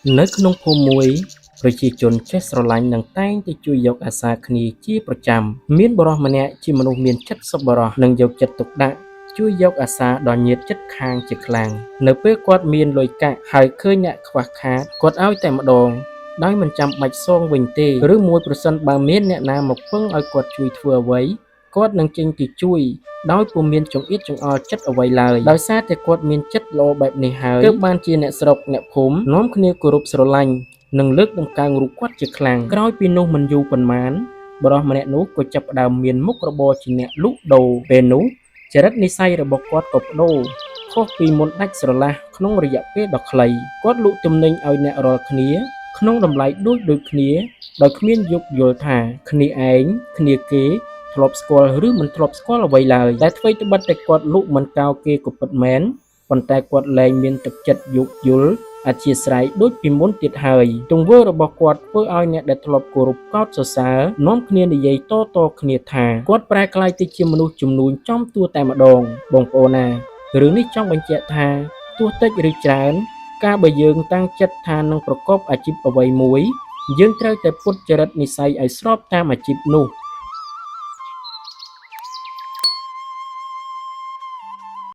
នៅក្នុងភូមិមួយប្រជាជនចេះស្រឡាញ់និងតែងតែជួយយកអាសារគ្នាជាប្រចាំមានបុរសម្នាក់ជាមនុស្សមានចិត្តសប្បុរសនិងយកចិត្តទុកដាក់ជួយយកអាសារដល់ញាតិជិតខាងជាខ្លាំងនៅពេលគាត់មានលុយកាក់ហើយឃើញអ្នកខ្វះខាតគាត់ឲ្យតែម្ដងដោយមិនចាំបាច់សងវិញទេឬមួយប្រសិនបើមានអ្នកណាមកពឹងឲ្យគាត់ជួយធ្វើអ្វីគាត់នឹងចេញទៅជួយដោយពុំមានចង្អៀតចង្អល់ចិត្តអ្វីឡើយដោយសារតែគាត់មានចិត្តល្អបែបនេះហើយទើបបានជាអ្នកស្រុកអ្នកភូមិនាំគ្នាគោរពស្រឡាញ់និងលើកតម្កើងរូបគាត់ជាខ្លាំងក្រោយពីនោះមិនយូរប៉ុន្មានបរិសម្នាក់នោះក៏ចាប់ផ្ដើមមានមុខរបរជាអ្នកលក់ដូរពេលនោះចរិតនិស្ស័យរបស់គាត់ក៏ប្ដូរខុសពីមុនដាច់ស្រឡះក្នុងរយៈពេលដ៏ខ្លីគាត់លក់ទំនិញឲ្យអ្នករាល់គ្នាក្នុងតម្លៃដូចគ្នាដោយគ្មានយោគយល់ថាគ្នាឯងគ្នាគេធ្លាប់ស្គាល់ឬមិនធ្លាប់ស្គាល់អ្វីឡើយតែអ្វីត្បិតតែគាត់លក់មិនកោរគេក៏ពិតមែនប៉ុន្តែគាត់លែងមានទឹកចិត្តយោគយល់អធ្យាស្រ័យដូចពីមុនទៀតហើយទង្វើរបស់គាត់ធ្វើឲ្យអ្នកដែលធ្លាប់គោរពកោតសរសើរនាំគ្នានិយាយតគ្នាថាគាត់ប្រែក្លាយទៅជាមនុស្សជំនួញចំទួតែម្ដងបងប្អូនណារឿងនេះចង់បញ្ជាក់ថាទោះតិចឬច្រើនការបើយើងតាំងចិត្តថានឹងប្រកបអាជីពអ្វីមួយយើងត្រូវតែពុតចរិតនិស្ស័យឲ្យស្របតាមអាជីពនោះ